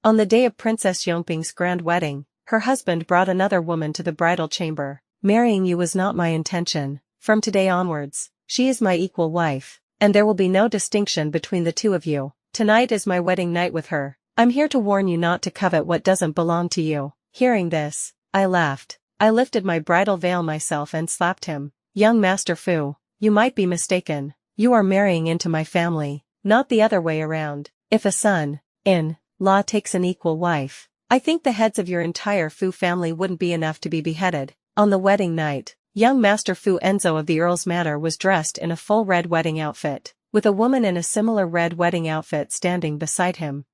On the day of Princess Yongping's grand wedding, her husband brought another woman to the bridal chamber. Marrying you was not my intention. From today onwards, she is my equal wife, and there will be no distinction between the two of you. Tonight is my wedding night with her. I'm here to warn you not to covet what doesn't belong to you. Hearing this, I laughed. I lifted my bridal veil myself and slapped him. Young Master Fu, you might be mistaken. You are marrying into my family, not the other way around. If a son-in-law takes an equal wife, I think the heads of your entire Fu family wouldn't be enough to be beheaded. On the wedding night, young Master Fu Enzo of the Earl's Manor was dressed in a full red wedding outfit, with a woman in a similar red wedding outfit standing beside him.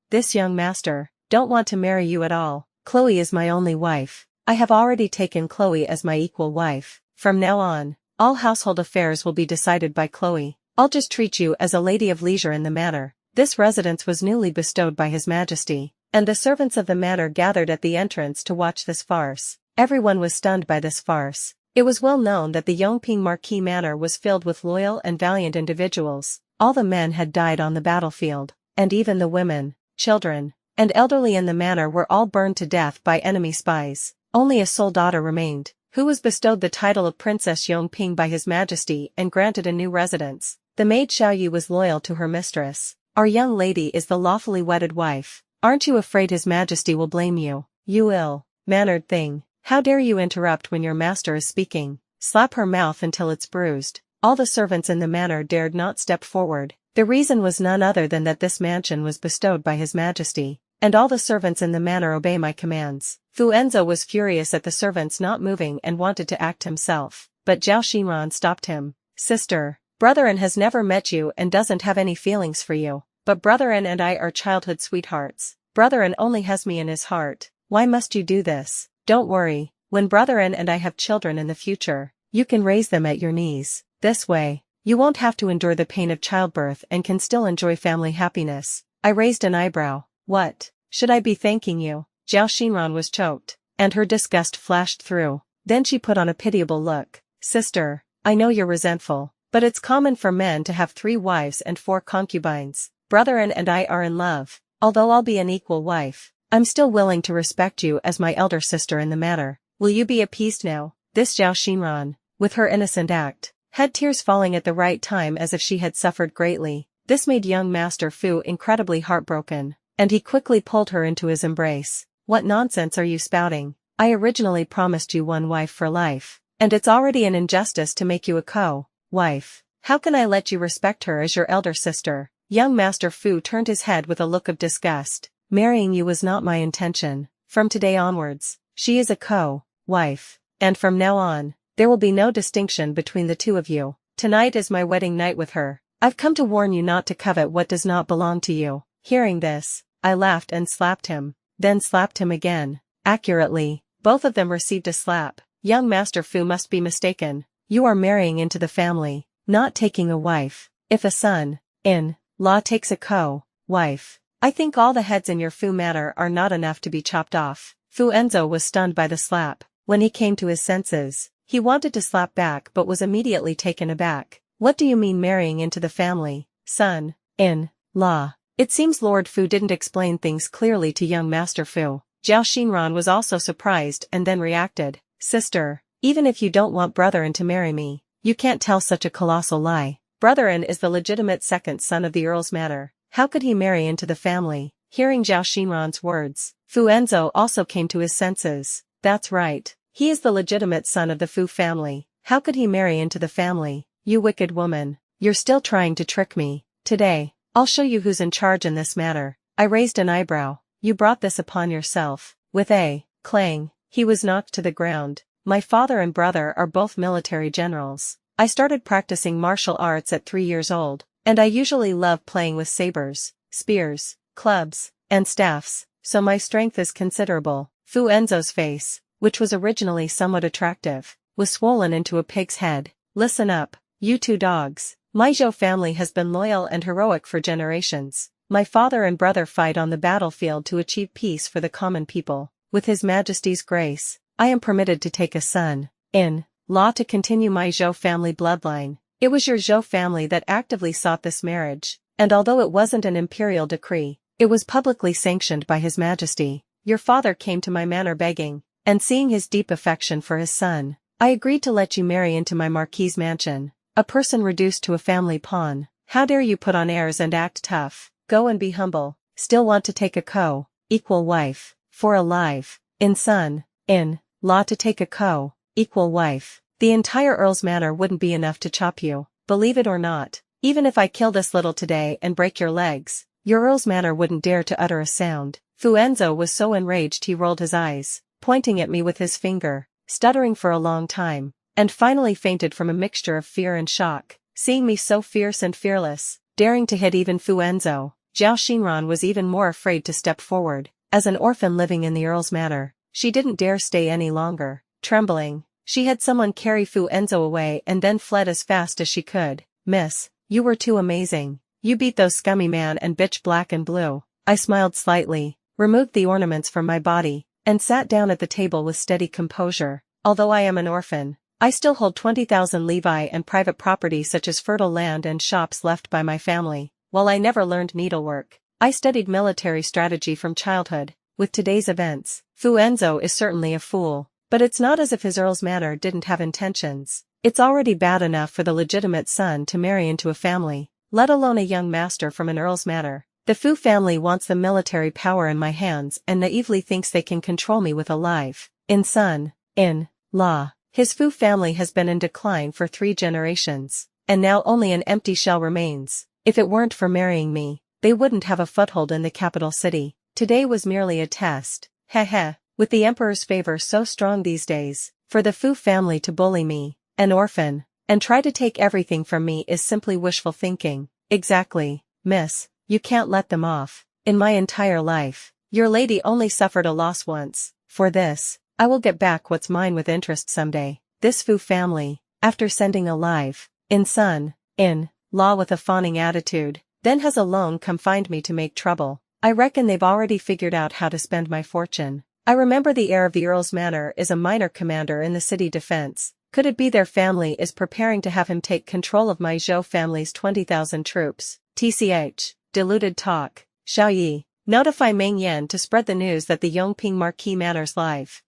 This young master, don't want to marry you at all. Chloe is my only wife. I have already taken Chloe as my equal wife. From now on, all household affairs will be decided by Chloe. I'll just treat you as a lady of leisure in the manor. This residence was newly bestowed by His Majesty, and the servants of the manor gathered at the entrance to watch this farce. Everyone was stunned by this farce. It was well known that the Yongping Marquis Manor was filled with loyal and valiant individuals. All the men had died on the battlefield, and even the women, children, and elderly in the manor were all burned to death by enemy spies. Only a sole daughter remained, who was bestowed the title of Princess Yongping by His Majesty and granted a new residence. The maid Xiaoyu was loyal to her mistress. Our young lady is the lawfully wedded wife. Aren't you afraid His Majesty will blame you? You ill-mannered thing. How dare you interrupt when your master is speaking? Slap her mouth until it's bruised. All the servants in the manor dared not step forward. The reason was none other than that this mansion was bestowed by His Majesty, and all the servants in the manor obey my commands. Fu Enzo was furious at the servants not moving and wanted to act himself, but Zhao Xinran stopped him. Sister, Brother-in has never met you and doesn't have any feelings for you, but Brother-in and I are childhood sweethearts. Brother-in only has me in his heart. Why must you do this? Don't worry, when Brother-in and I have children in the future, you can raise them at your knees. This way, you won't have to endure the pain of childbirth and can still enjoy family happiness. I raised an eyebrow. What? Should I be thanking you? Zhao Xinran was choked, and her disgust flashed through. Then she put on a pitiable look. Sister, I know you're resentful, but it's common for men to have 3 wives and 4 concubines. Brother-in and I are in love. Although I'll be an equal wife, I'm still willing to respect you as my elder sister in the manor. Will you be appeased now? This Zhao Xinran, with her innocent act, had tears falling at the right time as if she had suffered greatly. This made young Master Fu incredibly heartbroken, and he quickly pulled her into his embrace. What nonsense are you spouting? I originally promised you one wife for life, and it's already an injustice to make you a co-wife. How can I let you respect her as your elder sister? Young Master Fu turned his head with a look of disgust. Marrying you was not my intention. From today onwards, she is a co-wife, and from now on, there will be no distinction between the two of you. Tonight is my wedding night with her. I've come to warn you not to covet what does not belong to you. Hearing this, I laughed and slapped him, then slapped him again. Accurately, both of them received a slap. Young Master Fu must be mistaken. You are marrying into the family, not taking a wife. If a son-in-law takes a co-wife, I think all the heads in your Fu manor are not enough to be chopped off. Fu Enzo was stunned by the slap. When he came to his senses, he wanted to slap back but was immediately taken aback. What do you mean marrying into the family, son-in-law? It seems Lord Fu didn't explain things clearly to young Master Fu. Zhao Xinran was also surprised and then reacted. Sister, even if you don't want Brother-in to marry me, you can't tell such a colossal lie. Brother-in is the legitimate second son of the Earl's Manor. How could he marry into the family? Hearing Zhao Xinran's words, Fu Enzo also came to his senses. That's right. He is the legitimate son of the Fu family. How could he marry into the family? You wicked woman. You're still trying to trick me. Today, I'll show you who's in charge in this matter. I raised an eyebrow. You brought this upon yourself. With a clang, he was knocked to the ground. My father and brother are both military generals. I started practicing martial arts at 3 years old, and I usually love playing with sabers, spears, clubs, and staffs, so my strength is considerable. Fu Enzo's face, which was originally somewhat attractive, was swollen into a pig's head. Listen up, you 2 dogs. My Zhou family has been loyal and heroic for generations. My father and brother fight on the battlefield to achieve peace for the common people. With His Majesty's grace, I am permitted to take a son-in-law to continue my Zhou family bloodline. It was your Zhou family that actively sought this marriage, and although it wasn't an imperial decree, It was publicly sanctioned by His Majesty. Your father came to my manor begging, and seeing his deep affection for his son, I agreed to let you marry into my marquise mansion. A person reduced to a family pawn. How dare you put on airs and act tough? Go and be humble. Still want to take a equal wife, for alive, in law to take a equal wife. The entire Earl's manor wouldn't be enough to chop you, believe it or not. Even if I kill this little today and break your legs, your Earl's manor wouldn't dare to utter a sound. Fu Enzo was so enraged he rolled his eyes, pointing at me with his finger, stuttering for a long time, and finally fainted from a mixture of fear and shock. Seeing me so fierce and fearless, daring to hit even Fu Enzo, Zhao Xinran was even more afraid to step forward. As an orphan living in the Earl's manor, she didn't dare stay any longer. Trembling, she had someone carry Fu Enzo away and then fled as fast as she could. Miss, you were too amazing. You beat those scummy man and bitch black and blue. I smiled slightly, removed the ornaments from my body, and sat down at the table with steady composure. Although I am an orphan, I still hold 20,000 levi and private property such as fertile land and shops left by my family. While I never learned needlework, I studied military strategy from childhood. With today's events, Fu Enzo is certainly a fool, but it's not as if his Earl's manor didn't have intentions. It's already bad enough for the legitimate son to marry into a family, let alone a young master from an Earl's manor. The Fu family wants the military power in my hands and naively thinks they can control me with a live in-law. His Fu family has been in decline for 3 generations, and now only an empty shell remains. If it weren't for marrying me, they wouldn't have a foothold in the capital city. Today was merely a test. Heh. With the emperor's favor so strong these days, for the Fu family to bully me, an orphan, and try to take everything from me is simply wishful thinking. Exactly, miss, you can't let them off. In my entire life, your lady only suffered a loss once. For this, I will get back what's mine with interest someday. This Fu family, after sending a live in-law with a fawning attitude, then has alone come find me to make trouble. I reckon they've already figured out how to spend my fortune. I remember the heir of the Earl's manor is a minor commander in the city defense. Could it be their family is preparing to have him take control of my Zhou family's 20,000 troops? TCH, deluded talk. Xiao Yi, notify Meng Yan to spread the news that the Yongping Marquis Manor's live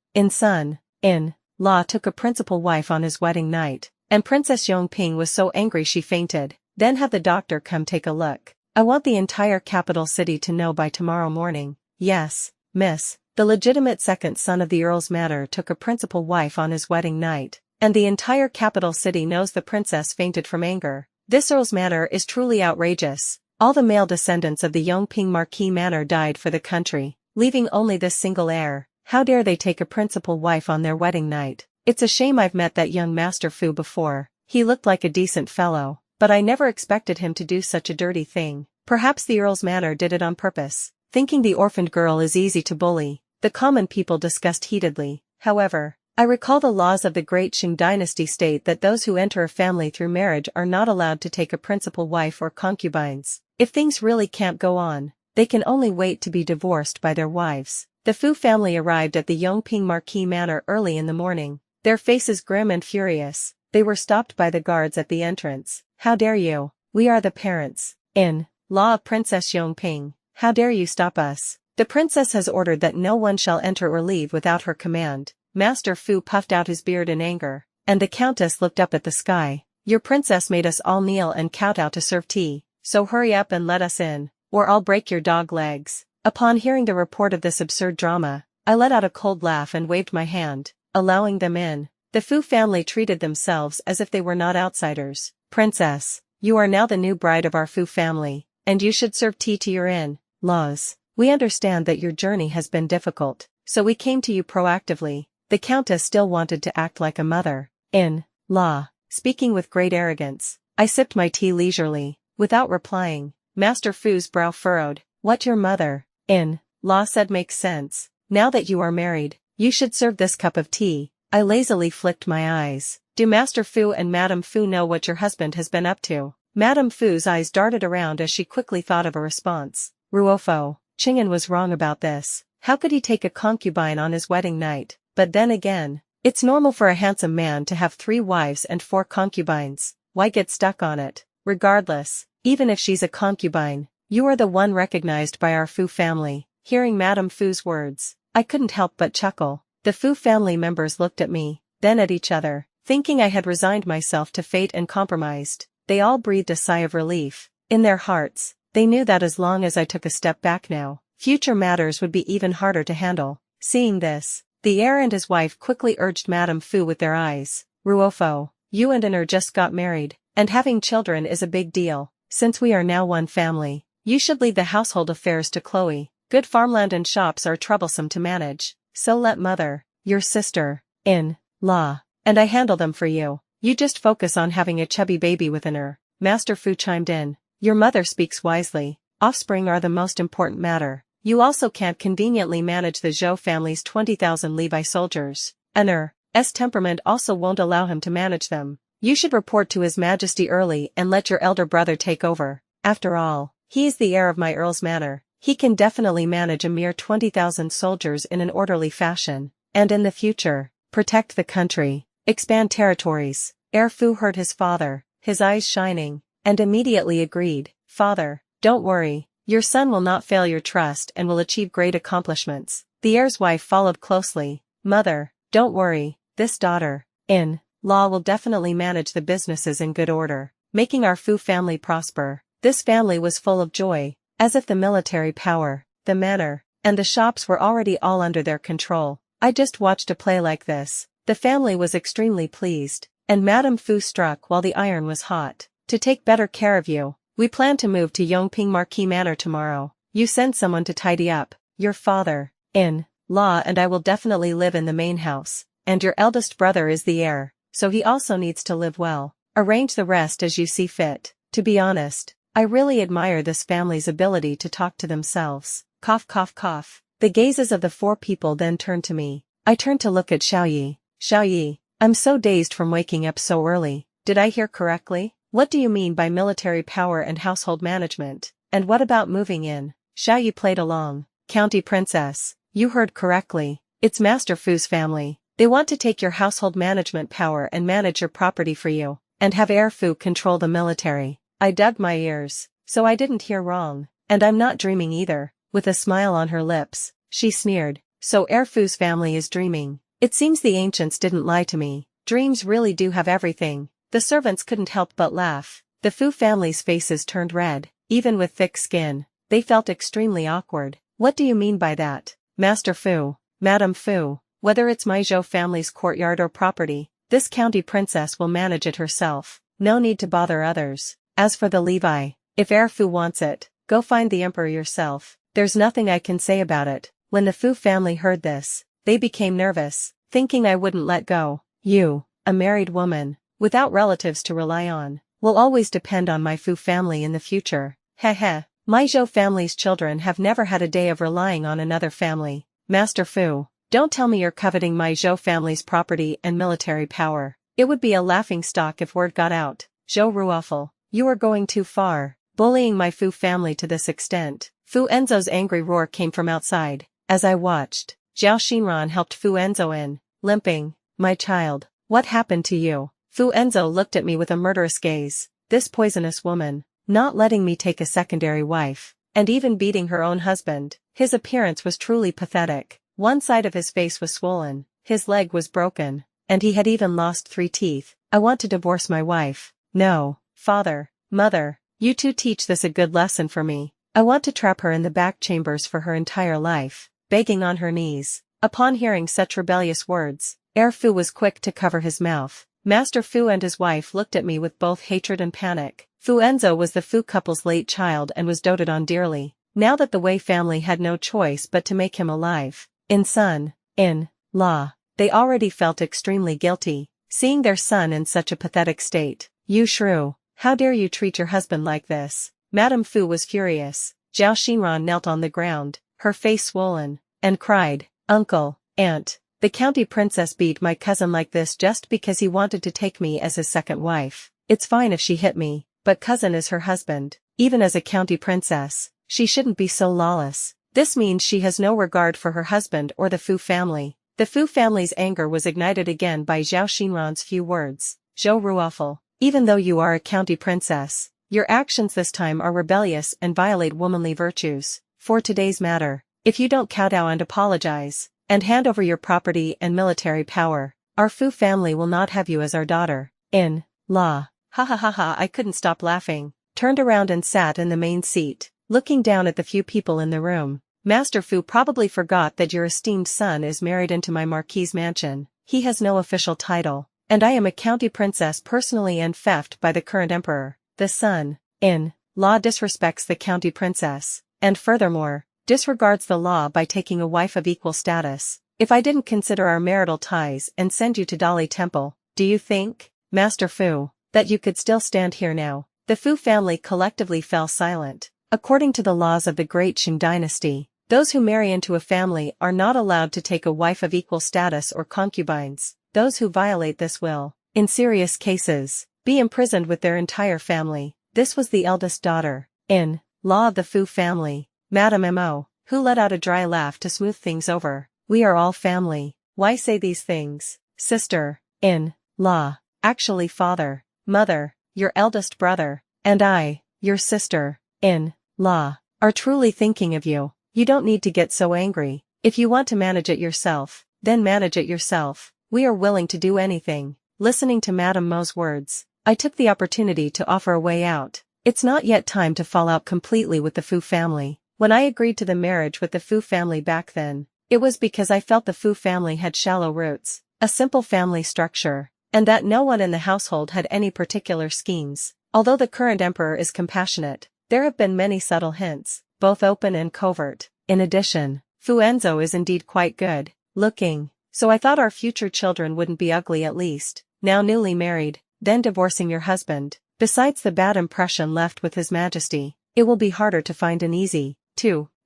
in-law took a principal wife on his wedding night, and Princess Yongping was so angry she fainted. Then have the doctor come take a look. I want the entire capital city to know by tomorrow morning. Yes, miss, the legitimate second son of the Earl's manor took a principal wife on his wedding night, and the entire capital city knows the princess fainted from anger. This Earl's manor is truly outrageous. All the male descendants of the Yongping Marquis Manor died for the country, leaving only this single heir. How dare they take a principal wife on their wedding night? It's a shame I've met that young Master Fu before. He looked like a decent fellow, but I never expected him to do such a dirty thing. Perhaps the Earl's manor did it on purpose, thinking the orphaned girl is easy to bully. The common people discussed heatedly. However, I recall the laws of the Great Qing dynasty state that those who enter a family through marriage are not allowed to take a principal wife or concubines. If things really can't go on, they can only wait to be divorced by their wives. The Fu family arrived at the Yongping Marquis Manor early in the morning, their faces grim and furious. They were stopped by the guards at the entrance. How dare you? We are the parents in-law of Princess Yongping. How dare you stop us? The princess has ordered that no one shall enter or leave without her command. Master Fu puffed out his beard in anger, and the countess looked up at the sky. Your princess made us all kneel and kowtow to serve tea, so hurry up and let us in, or I'll break your dog legs. Upon hearing the report of this absurd drama, I let out a cold laugh and waved my hand, allowing them in. The Fu family treated themselves as if they were not outsiders. Princess, you are now the new bride of our Fu family, and you should serve tea to your in-laws. We understand that your journey has been difficult, so we came to you proactively. The countess still wanted to act like a mother-in-law, speaking with great arrogance. I sipped my tea leisurely, without replying. Master Fu's brow furrowed. What your mother-in-law said makes sense. Now that you are married, you should serve this cup of tea. I lazily flicked my eyes. Do Master Fu and Madame Fu know what your husband has been up to? Madame Fu's eyes darted around as she quickly thought of a response. Ruofo, Qing'an was wrong about this. How could he take a concubine on his wedding night? But then again, it's normal for a handsome man to have 3 wives and 4 concubines. Why get stuck on it? Regardless, even if she's a concubine, You are the one recognized by our Fu family. Hearing Madame Fu's words, I couldn't help but chuckle. The Fu family members looked at me, then at each other, thinking I had resigned myself to fate and compromised. They all breathed a sigh of relief. In their hearts, they knew that as long as I took a step back now, future matters would be even harder to handle. Seeing this, the heir and his wife quickly urged Madame Fu with their eyes. Ruofo, you and Honor just got married, and having children is a big deal. Since we are now one family, you should leave the household affairs to Chloe. Good farmland and shops are troublesome to manage, so let mother, your sister-in-law, and I handle them for you. You just focus on having a chubby baby with Honor. Master Fu chimed in. Your mother speaks wisely. Offspring are the most important matter. You also can't conveniently manage the Zhou family's 20,000 Levi soldiers. Honor's temperament also won't allow him to manage them. You should report to His Majesty early and let your elder brother take over. After all, he is the heir of my Earl's manor. He can definitely manage a mere 20,000 soldiers in an orderly fashion, and in the future, protect the country, expand territories. Heir Fu heard his father, his eyes shining, and immediately agreed. Father, don't worry, your son will not fail your trust and will achieve great accomplishments. The heir's wife followed closely. Mother, don't worry, this daughter-in-law will definitely manage the businesses in good order, making our Fu family prosper. This family was full of joy, as if the military power, the manor, and the shops were already all under their control. I just watched a play like this. The family was extremely pleased, and Madame Fu struck while the iron was hot. To take better care of you, we plan to move to Yongping Marquis Manor tomorrow. You send someone to tidy up. Your father-in-law and I will definitely live in the main house, and your eldest brother is the heir, so he also needs to live well. Arrange the rest as you see fit. To be honest, I really admire this family's ability to talk to themselves. Cough cough cough. The gazes of the four people then turned to me. I turned to look at Xiaoyi. Xiaoyi, I'm so dazed from waking up so early. Did I hear correctly? What do you mean by military power and household management? And what about moving in? Xiaoyi played along. County Princess, you heard correctly. It's Master Fu's family. They want to take your household management power and manage your property for you, and have Heir Fu control the military. I dug my ears, so I didn't hear wrong, and I'm not dreaming either. With a smile on her lips, she sneered. So Heir Fu's family is dreaming. It seems the ancients didn't lie to me. Dreams really do have everything. The servants couldn't help but laugh. The Fu family's faces turned red. Even with thick skin, they felt extremely awkward. What do you mean by that? Master Fu, Madame Fu, whether it's my Zhou family's courtyard or property, this county princess will manage it herself. No need to bother others. As for the Levi, if Heir Fu wants it, go find the emperor yourself. There's nothing I can say about it. When the Fu family heard this, they became nervous, thinking I wouldn't let go. You, a married woman, without relatives to rely on, will always depend on my Fu family in the future. Heh. My Zhou family's children have never had a day of relying on another family. Master Fu, don't tell me you're coveting my Zhou family's property and military power. It would be a laughingstock if word got out. Zhou Ruofel, you are going too far, bullying my Fu family to this extent. Fu Enzo's angry roar came from outside. As I watched, Zhao Xinran helped Fu Enzo in, limping. My child, what happened to you? Fu Enzo looked at me with a murderous gaze. This poisonous woman, not letting me take a secondary wife, and even beating her own husband. His appearance was truly pathetic. One side of his face was swollen, his leg was broken, and he had even lost 3 teeth. I want to divorce my wife. No, father, mother, you two teach this a good lesson for me. I want to trap her in the back chambers for her entire life. Begging on her knees. Upon hearing such rebellious words, Heir Fu was quick to cover his mouth. Master Fu and his wife looked at me with both hatred and panic. Fu Enzo was the Fu couple's late child and was doted on dearly. Now that the Wei family had no choice but to make him alive, son-in-law, they already felt extremely guilty, seeing their son in such a pathetic state. You shrew, how dare you treat your husband like this? Madame Fu was furious. Zhao Xinran knelt on the ground, her face swollen, and cried, Uncle, Aunt, the county princess beat my cousin like this just because he wanted to take me as his second wife. It's fine if she hit me, but cousin is her husband. Even as a county princess, she shouldn't be so lawless. This means she has no regard for her husband or the Fu family. The Fu family's anger was ignited again by Zhao Xinran's few words. Zhou Ruofel, even though you are a county princess, Your actions this time are rebellious and violate womanly virtues. For today's matter, if you don't kowtow and apologize, and hand over your property and military power, our Fu family will not have you as our daughter-in-law. Ha ha ha ha, I couldn't stop laughing, turned around and sat in the main seat, looking down at the few people in the room. Master Fu probably forgot that your esteemed son is married into my marquise mansion. He has no official title, and I am a county princess personally enfeoffed by the current emperor. The son-in-law disrespects the county princess, and furthermore, disregards the law by taking a wife of equal status. If I didn't consider our marital ties and send you to Dali Temple, do you think, Master Fu, that you could still stand here now? The Fu family collectively fell silent. According to the laws of the Great Qing dynasty, those who marry into a family are not allowed to take a wife of equal status or concubines. Those who violate this will, in serious cases, be imprisoned with their entire family. This was the eldest daughter-in-law of the Fu family, Madame Mo, who let out a dry laugh to smooth things over. We are all family. Why say these things, sister-in-law? Actually father, mother, your eldest brother, and I, your sister-in-law, are truly thinking of you. You don't need to get so angry. If you want to manage it yourself, then manage it yourself. We are willing to do anything. Listening to Madame Mo's words, I took the opportunity to offer a way out. It's not yet time to fall out completely with the Fu family. When I agreed to the marriage with the Fu family back then, it was because I felt the Fu family had shallow roots, a simple family structure, and that no one in the household had any particular schemes. Although the current emperor is compassionate, there have been many subtle hints, both open and covert. In addition, Fu Enzo is indeed quite good looking, so I thought our future children wouldn't be ugly at least. Now newly married, then divorcing your husband, besides the bad impression left with His Majesty, it will be harder to find an easy,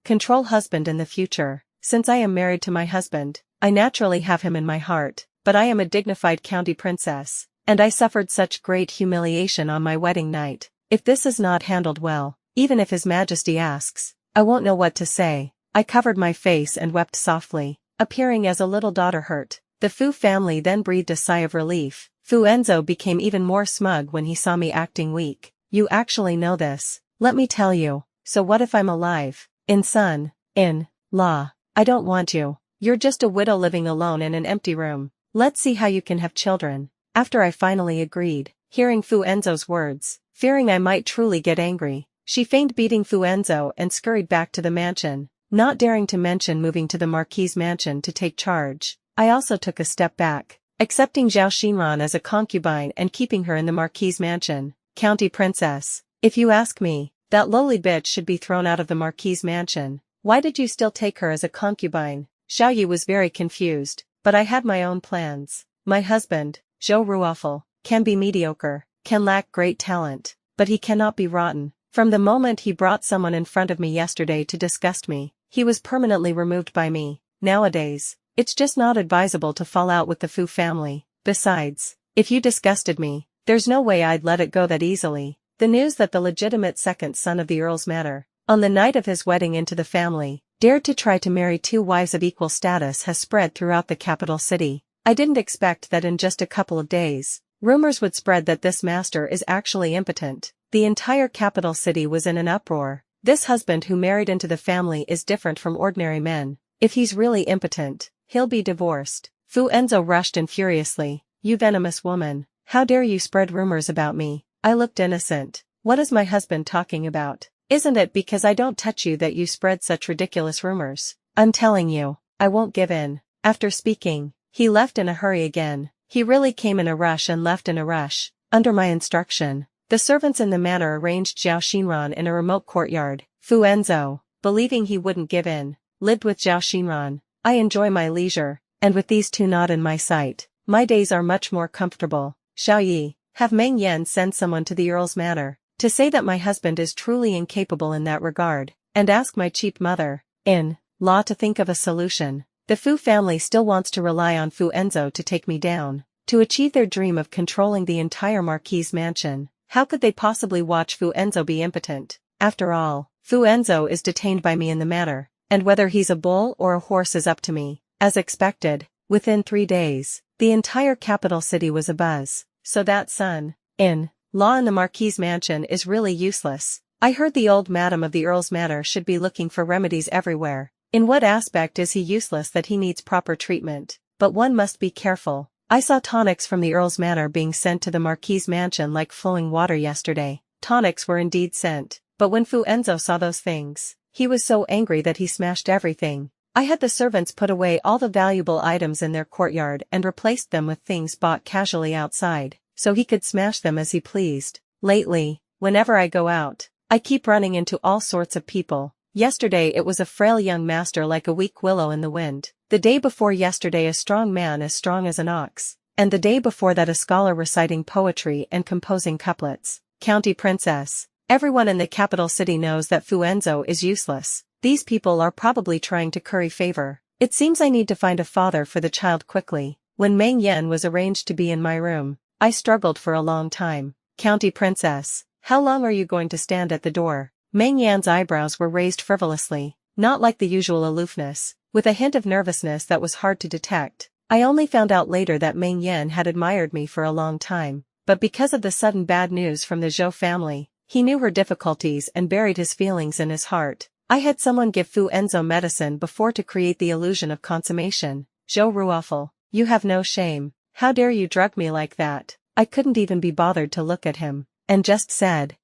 control husband in the future. Since I am married to my husband, I naturally have him in my heart, but I am a dignified county princess, and I suffered such great humiliation on my wedding night. If this is not handled well, even if His Majesty asks, I won't know what to say. I covered my face and wept softly, appearing as a little daughter hurt. The Fu family then breathed a sigh of relief. Fu Enzo became even more smug when he saw me acting weak. You actually know this. Let me tell you. So what if I'm alive? Son-in-law. I don't want you. You're just a widow living alone in an empty room. Let's see how you can have children. After I finally agreed, hearing Fu Enzo's words, fearing I might truly get angry, she feigned beating Fu Enzo and scurried back to the mansion, not daring to mention moving to the Marquis' mansion to take charge. I also took a step back, accepting Zhao Xinran as a concubine and keeping her in the Marquis' mansion. County princess, if you ask me, that lowly bitch should be thrown out of the Marquis' mansion. Why did you still take her as a concubine? Xiao Yi was very confused, but I had my own plans. My husband, Zhou Ruofel, can be mediocre, can lack great talent, but he cannot be rotten. From the moment he brought someone in front of me yesterday to disgust me, he was permanently removed by me. Nowadays, it's just not advisable to fall out with the Fu family. Besides, if you disgusted me, there's no way I'd let it go that easily. The news that the legitimate second son of the Earl's Manor, on the night of his wedding into the family, dared to try to marry two wives of equal status has spread throughout the capital city. I didn't expect that in just a couple of days, rumors would spread that this master is actually impotent. The entire capital city was in an uproar. This husband who married into the family is different from ordinary men. If he's really impotent, he'll be divorced. Fu Enzo rushed in furiously. You venomous woman, how dare you spread rumors about me? I looked innocent. What is my husband talking about? Isn't it because I don't touch you that you spread such ridiculous rumors? I'm telling you, I won't give in. After speaking, he left in a hurry again. He really came in a rush and left in a rush. Under my instruction, the servants in the manor arranged Zhao Xinran in a remote courtyard. Fu Enzo, believing he wouldn't give in, lived with Zhao Xinran. I enjoy my leisure, and with these two not in my sight, my days are much more comfortable. Xiao Yi, have Meng Yan send someone to the Earl's Manor, to say that my husband is truly incapable in that regard, and ask my cheap mother-in-law to think of a solution. The Fu family still wants to rely on Fu Enzo to take me down, to achieve their dream of controlling the entire Marquis' mansion. How could they possibly watch Fu Enzo be impotent? After all, Fu Enzo is detained by me in the manor, and whether he's a bull or a horse is up to me. As expected, within 3 days, the entire capital city was abuzz. So that son-in Law in the Marquis's mansion is really useless. I heard the old madam of the Earl's manor should be looking for remedies everywhere. In what aspect is he useless that he needs proper treatment? But one must be careful. I saw tonics from the Earl's manor being sent to the Marquis's mansion like flowing water yesterday. Tonics were indeed sent, but when Fu Enzo saw those things, he was so angry that he smashed everything. I had the servants put away all the valuable items in their courtyard and replaced them with things bought casually outside, so he could smash them as he pleased. Lately, whenever I go out, I keep running into all sorts of people. Yesterday it was a frail young master like a weak willow in the wind. The day before yesterday a strong man as strong as an ox. And the day before that a scholar reciting poetry and composing couplets. County princess. Everyone in the capital city knows that Fu Enzo is useless. These people are probably trying to curry favor. It seems I need to find a father for the child quickly. When Meng Yan was arranged to be in my room, I struggled for a long time. County princess, how long are you going to stand at the door? Meng Yan's eyebrows were raised frivolously, not like the usual aloofness, with a hint of nervousness that was hard to detect. I only found out later that Meng Yan had admired me for a long time, but because of the sudden bad news from the Zhou family, he knew her difficulties and buried his feelings in his heart. I had someone give Fu Enzo medicine before to create the illusion of consummation. Zhou Ruofel, you have no shame. How dare you drug me like that? I couldn't even be bothered to look at him, and just said,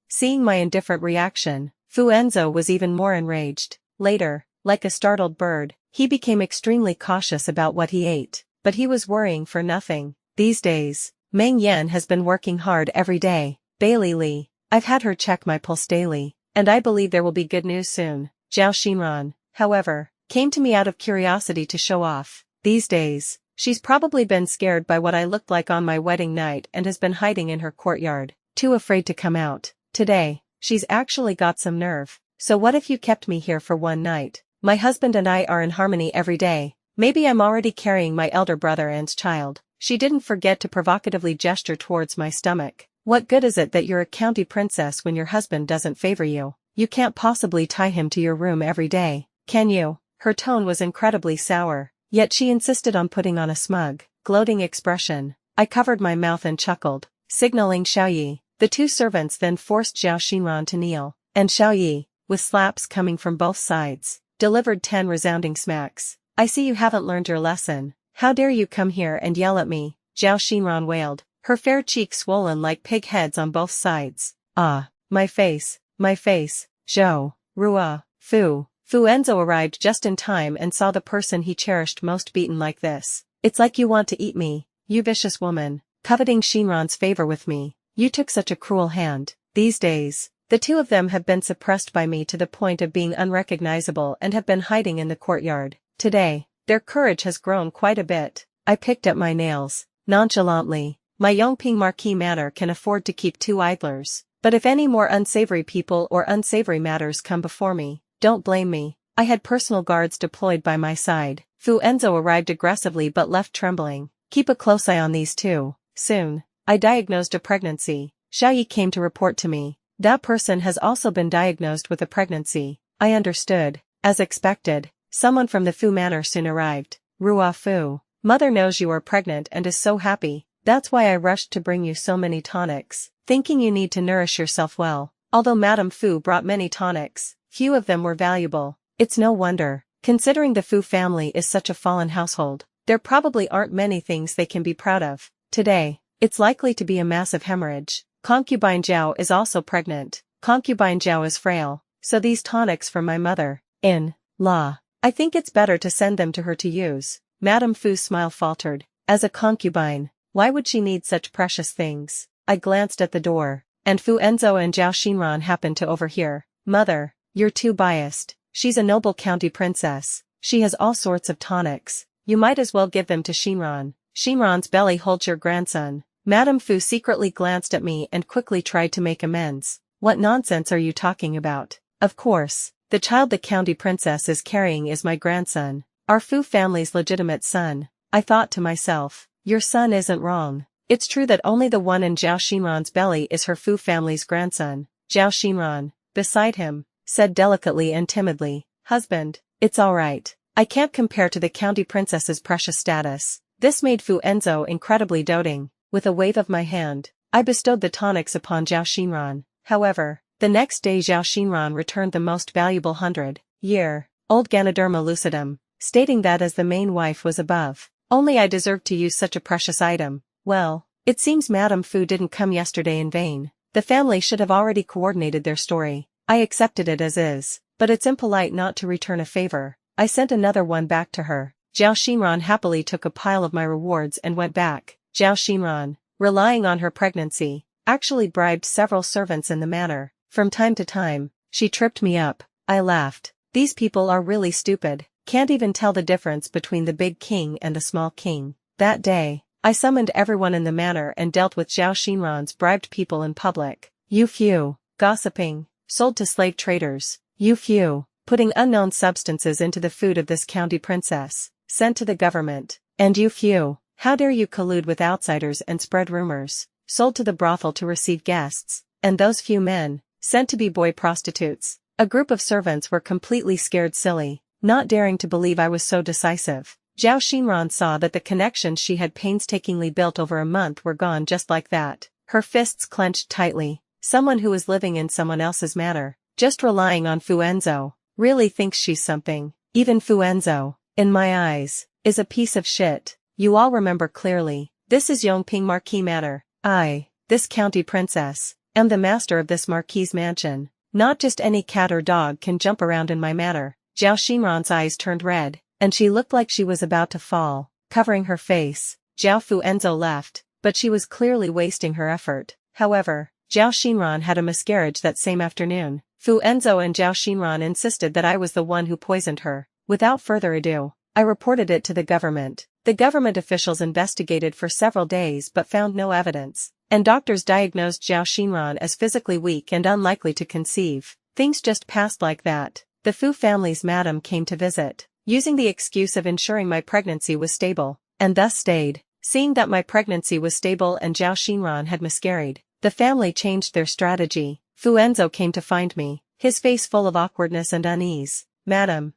Seeing my indifferent reaction, Fu Enzo was even more enraged. Later, like a startled bird, he became extremely cautious about what he ate, but he was worrying for nothing. These days, Meng Yan has been working hard every day. Bailey Li, I've had her check my pulse daily, and I believe there will be good news soon. Zhao Xinran, however, came to me out of curiosity to show off. These days, she's probably been scared by what I looked like on my wedding night and has been hiding in her courtyard, too afraid to come out. Today, she's actually got some nerve. So what if you kept me here for one night? My husband and I are in harmony every day. Maybe I'm already carrying my elder brother Anne's child. She didn't forget to provocatively gesture towards my stomach. What good is it that you're a county princess when your husband doesn't favor you? You can't possibly tie him to your room every day, can you? Her tone was incredibly sour, yet she insisted on putting on a smug, gloating expression. I covered my mouth and chuckled, signaling Xiaoyi. The two servants then forced Zhao Xinran to kneel, and Xiaoyi, with slaps coming from both sides, delivered 10 resounding smacks. I see you haven't learned your lesson. How dare you come here and yell at me? Zhao Xinran wailed, her fair cheeks swollen like pig heads on both sides. Ah, my face, Zhou, Rua, Fu. Fu Enzo arrived just in time and saw the person he cherished most beaten like this. It's like you want to eat me, you vicious woman, coveting Xinran's favor with me. You took such a cruel hand. These days, the two of them have been suppressed by me to the point of being unrecognizable and have been hiding in the courtyard. Today, their courage has grown quite a bit. I picked at my nails, nonchalantly. My Yongping Marquis manor can afford to keep 2 idlers, but if any more unsavory people or unsavory matters come before me, don't blame me. I had personal guards deployed by my side. Fu Enzo arrived aggressively but left trembling. Keep a close eye on these two. Soon, I diagnosed a pregnancy. Xiaoyi came to report to me. That person has also been diagnosed with a pregnancy. I understood. As expected, someone from the Fu manor soon arrived. Rua Fu, mother knows you are pregnant and is so happy. That's why I rushed to bring you so many tonics, thinking you need to nourish yourself well. Although Madame Fu brought many tonics, few of them were valuable. It's no wonder, considering the Fu family is such a fallen household. There probably aren't many things they can be proud of. Today, it's likely to be a massive hemorrhage. Concubine Zhao is also pregnant. Concubine Zhao is frail, so these tonics from my mother-in-law, I think it's better to send them to her to use. Madame Fu's smile faltered. As a concubine, why would she need such precious things? I glanced at the door, and Fu Enzo and Zhao Xinran happened to overhear. Mother, you're too biased. She's a noble county princess. She has all sorts of tonics. You might as well give them to Xinran. Xinran's belly holds your grandson. Madame Fu secretly glanced at me and quickly tried to make amends. What nonsense are you talking about? Of course, the child the county princess is carrying is my grandson, our Fu family's legitimate son. I thought to myself, your son isn't wrong. It's true that only the one in Zhao Xinran's belly is her Fu family's grandson. Zhao Xinran, beside him, said delicately and timidly, husband, it's all right. I can't compare to the county princess's precious status. This made Fu Enzo incredibly doting. With a wave of my hand, I bestowed the tonics upon Zhao Xinran. However, the next day Zhao Xinran returned the most valuable 100-year-old Ganoderma lucidum, stating that as the main wife was above, only I deserved to use such a precious item. Well, it seems Madame Fu didn't come yesterday in vain. The family should have already coordinated their story. I accepted it as is, but it's impolite not to return a favor. I sent another one back to her. Zhao Xinran happily took a pile of my rewards and went back. Zhao Xinran, relying on her pregnancy, actually bribed several servants in the manor. From time to time, she tripped me up. I laughed. These people are really stupid, can't even tell the difference between the big king and the small king. That day, I summoned everyone in the manor and dealt with Zhao Xinran's bribed people in public. Yu Fu, gossiping, sold to slave traders. Yu Fu, putting unknown substances into the food of this county princess, sent to the government. And Yu Fu, how dare you collude with outsiders and spread rumors, sold to the brothel to receive guests, and those few men, sent to be boy prostitutes. A group of servants were completely scared silly, not daring to believe I was so decisive. Zhao Xinran saw that the connections she had painstakingly built over a month were gone just like that. Her fists clenched tightly. Someone who is living in someone else's manor, just relying on Fu Enzo, really thinks she's something. Even Fu Enzo, in my eyes, is a piece of shit. You all remember clearly, this is Yongping Marquis Manor. I, this county princess, am the master of this marquis mansion. Not just any cat or dog can jump around in my manor. Zhao Xinran's eyes turned red, and she looked like she was about to fall, covering her face. Zhao Fu Enzo left, but she was clearly wasting her effort. However, Zhao Xinran had a miscarriage that same afternoon. Fu Enzo and Zhao Xinran insisted that I was the one who poisoned her. Without further ado, I reported it to the government. The government officials investigated for several days but found no evidence, and doctors diagnosed Zhao Xinran as physically weak and unlikely to conceive. Things just passed like that. The Fu family's madam came to visit, using the excuse of ensuring my pregnancy was stable, and thus stayed. Seeing that my pregnancy was stable and Zhao Xinran had miscarried, the family changed their strategy. Fu Enzo came to find me, his face full of awkwardness and unease. Madam,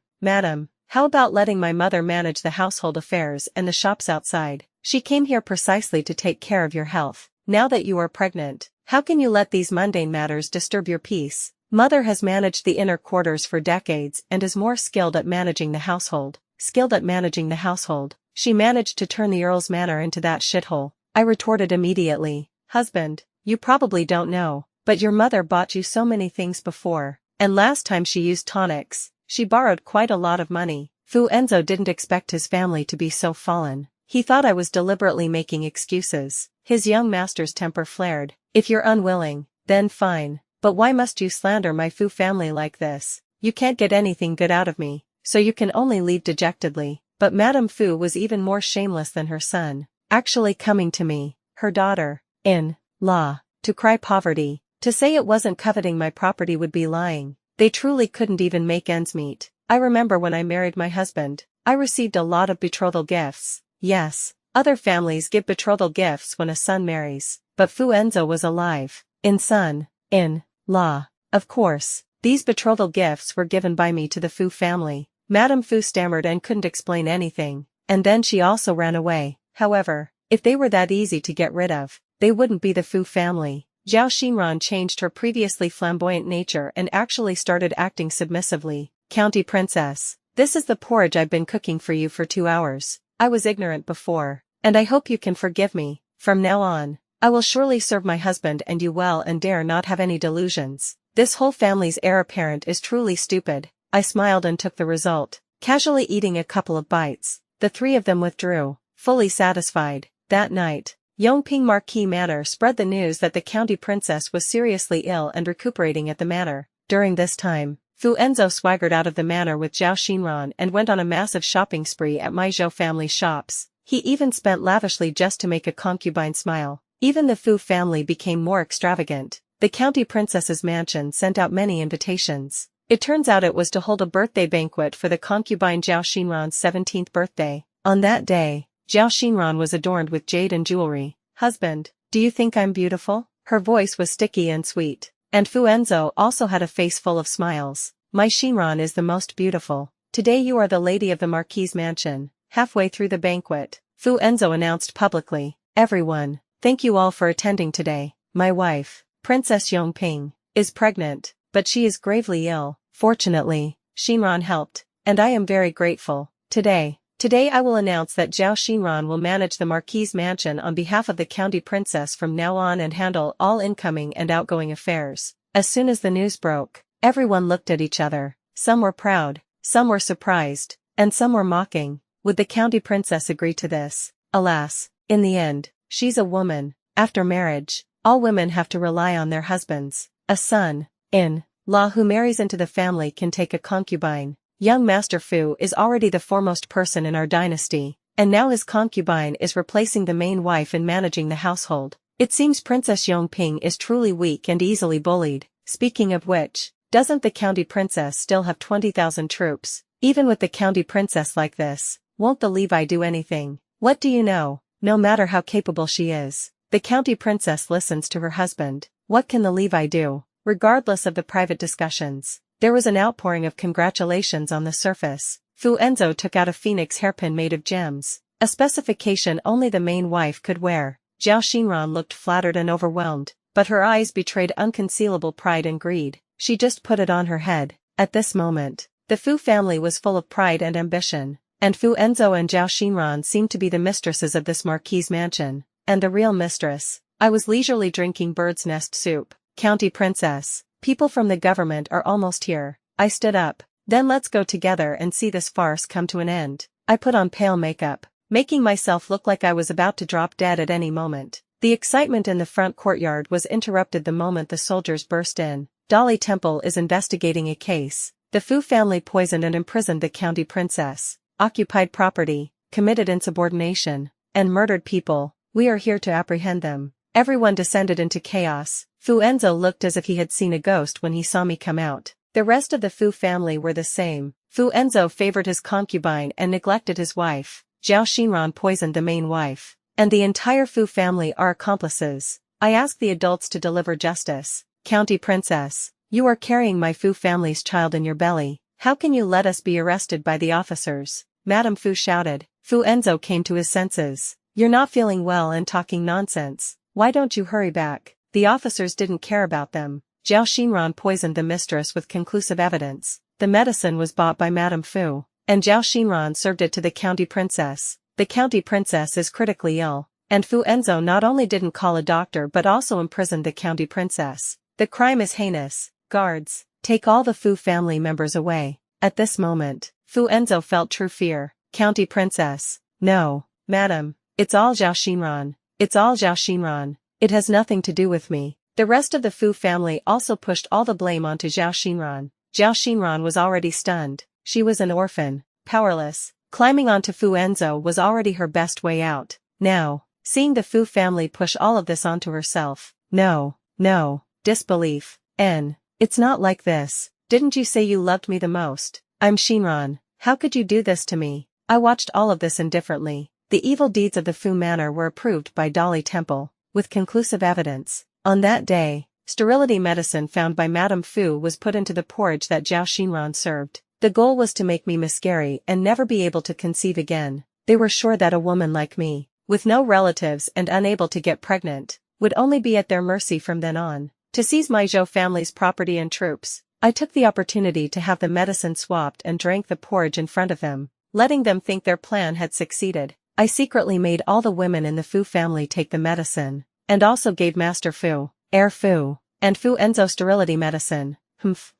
how about letting my mother manage the household affairs and the shops outside? She came here precisely to take care of your health. Now that you are pregnant, how can you let these mundane matters disturb your peace? Mother has managed the inner quarters for decades and is more skilled at managing the household. She managed to turn the Earl's manor into that shithole. I retorted immediately. Husband, you probably don't know, but your mother bought you so many things before, and last time she used tonics, she borrowed quite a lot of money. Fu Enzo didn't expect his family to be so fallen. He thought I was deliberately making excuses. His young master's temper flared. If you're unwilling, then fine, but why must you slander my Fu family like this? You can't get anything good out of me, so you can only leave dejectedly. But Madame Fu was even more shameless than her son, actually coming to me, her daughter-in-law, to cry poverty. To say it wasn't coveting my property would be lying. They truly couldn't even make ends meet. I remember when I married my husband, I received a lot of betrothal gifts. Yes, other families give betrothal gifts when a son marries, but Fu Enzo was alive. Son-in-law. Of course, these betrothal gifts were given by me to the Fu family. Madame Fu stammered and couldn't explain anything, and then she also ran away. However, if they were that easy to get rid of, they wouldn't be the Fu family. Zhao Xinran changed her previously flamboyant nature and actually started acting submissively. County princess, this is the porridge I've been cooking for you for 2 hours. I was ignorant before, and I hope you can forgive me. From now on, I will surely serve my husband and you well and dare not have any delusions. This whole family's heir apparent is truly stupid. I smiled and took the result, casually eating a couple of bites. The three of them withdrew, fully satisfied. That night, Yongping Marquis Manor spread the news that the county princess was seriously ill and recuperating at the manor. During this time, Fu Enzo swaggered out of the manor with Zhao Xinran and went on a massive shopping spree at my Zhou family shops. He even spent lavishly just to make a concubine smile. Even the Fu family became more extravagant. The county princess's mansion sent out many invitations. It turns out it was to hold a birthday banquet for the concubine Zhao Xinran's 17th birthday. On that day, Zhao Xinran was adorned with jade and jewelry. Husband, do you think I'm beautiful? Her voice was sticky and sweet. And Fu Enzo also had a face full of smiles. My Xinran is the most beautiful. Today you are the lady of the Marquis' mansion. Halfway through the banquet, Fu Enzo announced publicly. Everyone, Thank you all for attending today. My wife, Princess Yongping, is pregnant, but she is gravely ill. Fortunately, Xinran helped, and I am very grateful. Today I will announce that Zhao Xinran will manage the Marquis's mansion on behalf of the county princess from now on and handle all incoming and outgoing affairs. As soon as the news broke, everyone looked at each other. Some were proud, some were surprised, and some were mocking. Would the county princess agree to this? Alas, in the end, she's a woman. After marriage, all women have to rely on their husbands. A son-in-law who marries into the family can take a concubine. Young Master Fu is already the foremost person in our dynasty, and now his concubine is replacing the main wife in managing the household. It seems Princess Yongping is truly weak and easily bullied. Speaking of which, doesn't the county princess still have 20,000 troops? Even with the county princess like this, won't the Levi do anything? What do you know? No matter how capable she is, the county princess listens to her husband. What can the Levi do? Regardless of the private discussions, there was an outpouring of congratulations on the surface. Fu Enzo took out a phoenix hairpin made of gems, a specification only the main wife could wear. Zhao Xinran looked flattered and overwhelmed, but her eyes betrayed unconcealable pride and greed. She just put it on her head. At this moment, the Fu family was full of pride and ambition, and Fu Enzo and Zhao Xinran seemed to be the mistresses of this Marquis's mansion. And the real mistress. I was leisurely drinking bird's nest soup. County princess, people from the government are almost here. I stood up. Then let's go together and see this farce come to an end. I put on pale makeup, making myself look like I was about to drop dead at any moment. The excitement in the front courtyard was interrupted the moment the soldiers burst in. Dolly Temple is investigating a case. The Fu family poisoned and imprisoned the county princess, occupied property, committed insubordination, and murdered people. We are here to apprehend them. Everyone descended into chaos. Fu Enzo looked as if he had seen a ghost when he saw me come out. The rest of the Fu family were the same. Fu Enzo favored his concubine and neglected his wife. Zhao Xinran poisoned the main wife. And the entire Fu family are accomplices. I ask the adults to deliver justice. County princess, you are carrying my Fu family's child in your belly. How can you let us be arrested by the officers? Madame Fu shouted. Fu Enzo came to his senses. You're not feeling well and talking nonsense. Why don't you hurry back? The officers didn't care about them. Zhao Xinran poisoned the mistress with conclusive evidence. The medicine was bought by Madame Fu, and Zhao Xinran served it to the county princess. The county princess is critically ill, and Fu Enzo not only didn't call a doctor but also imprisoned the county princess. The crime is heinous. Guards, take all the Fu family members away. At this moment, Fu Enzo felt true fear. County princess. No, madam, it's all Zhao Xinran. It's all Zhao Xinran. It has nothing to do with me. The rest of the Fu family also pushed all the blame onto Zhao Xinran. Zhao Xinran was already stunned. She was an orphan, powerless. Climbing onto Fu Enzo was already her best way out. Now, seeing the Fu family push all of this onto herself. No, disbelief. It's not like this. Didn't you say you loved me the most? I'm Xinran. How could you do this to me? I watched all of this indifferently. The evil deeds of the Fu Manor were approved by Dolly Temple, with conclusive evidence. On that day, sterility medicine found by Madame Fu was put into the porridge that Zhao Xinran served. The goal was to make me miscarry and never be able to conceive again. They were sure that a woman like me, with no relatives and unable to get pregnant, would only be at their mercy from then on. To seize my Zhou family's property and troops, I took the opportunity to have the medicine swapped and drank the porridge in front of them, letting them think their plan had succeeded. I secretly made all the women in the Fu family take the medicine, and also gave Master Fu, Heir Fu, and Fu Enzo sterility medicine.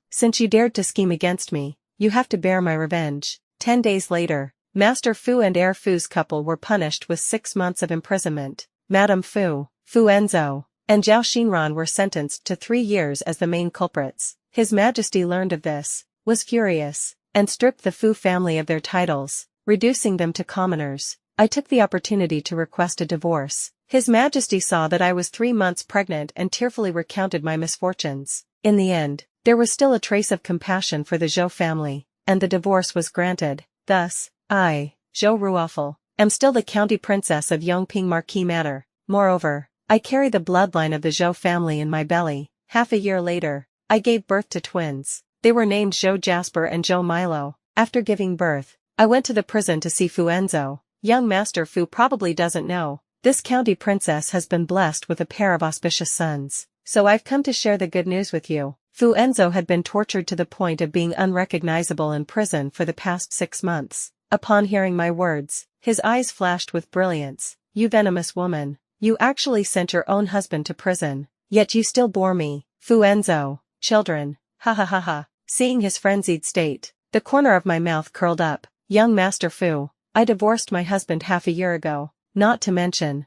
Since you dared to scheme against me, you have to bear my revenge. 10 days later, Master Fu and Heir Fu's couple were punished with 6 months of imprisonment. Madame Fu, Fu Enzo, and Zhao Xinran were sentenced to 3 years as the main culprits. His Majesty learned of this, was furious, and stripped the Fu family of their titles, reducing them to commoners. I took the opportunity to request a divorce. His Majesty saw that I was 3 months pregnant and tearfully recounted my misfortunes. In the end, there was still a trace of compassion for the Zhou family, and the divorce was granted. Thus, I, Zhou Ruofel, am still the county princess of Yongping Marquis Manor. Moreover, I carry the bloodline of the Zhou family in my belly. Half a year later, I gave birth to twins. They were named Zhou Jasper and Zhou Milo. After giving birth, I went to the prison to see Fu Enzo. Young Master Fu probably doesn't know, This county princess has been blessed with a pair of auspicious sons, so I've come to share the good news with you. Fu Enzo had been tortured to the point of being unrecognizable in prison for the past 6 months. Upon hearing my words, his eyes flashed with brilliance. You venomous woman, you actually sent your own husband to prison, yet you still bore me, Fu Enzo. Children, ha ha ha ha. Seeing his frenzied state, the corner of my mouth curled up. Young Master Fu, I divorced my husband half a year ago, not to mention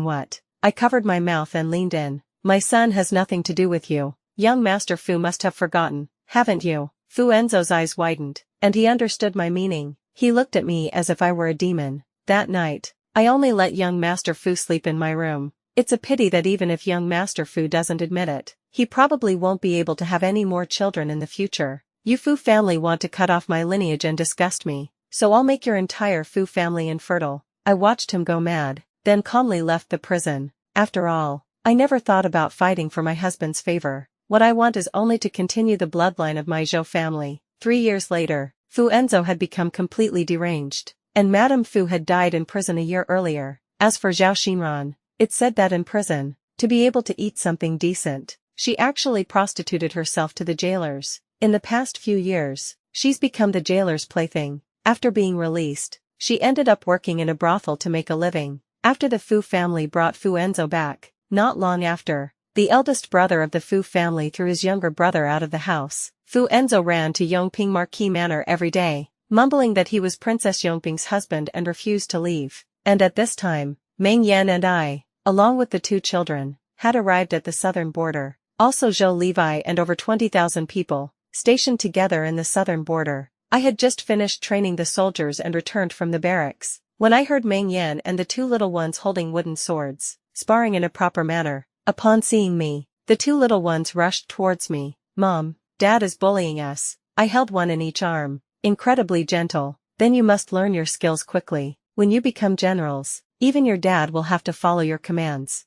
what? I covered my mouth and leaned in. My son has nothing to do with you. Young Master Fu must have forgotten, haven't you? Fu Enzo's eyes widened, and he understood my meaning. He looked at me as if I were a demon. That night, I only let young Master Fu sleep in my room. It's a pity that even if young Master Fu doesn't admit it, he probably won't be able to have any more children in the future. You Fu family want to cut off my lineage and disgust me, so I'll make your entire Fu family infertile. I watched him go mad, then calmly left the prison. After all, I never thought about fighting for my husband's favor. What I want is only to continue the bloodline of my Zhou family. 3 years later, Fu Enzo had become completely deranged, and Madame Fu had died in prison a year earlier. As for Zhao Xinran, it said that in prison, to be able to eat something decent, she actually prostituted herself to the jailers. In the past few years, she's become the jailer's plaything. After being released, she ended up working in a brothel to make a living. After the Fu family brought Fu Enzo back, not long after, the eldest brother of the Fu family threw his younger brother out of the house. Fu Enzo ran to Yongping Marquis Manor every day, mumbling that he was Princess Yongping's husband and refused to leave. And at this time, Meng Yan and I, along with the 2 children, had arrived at the southern border. Also Zhou Levi and over 20,000 people, stationed together in the southern border. I had just finished training the soldiers and returned from the barracks, when I heard Meng Yan and the 2 little ones holding wooden swords, sparring in a proper manner. Upon seeing me, the 2 little ones rushed towards me. Mom, Dad is bullying us. I held one in each arm. Incredibly gentle. Then you must learn your skills quickly. When you become generals, even your dad will have to follow your commands.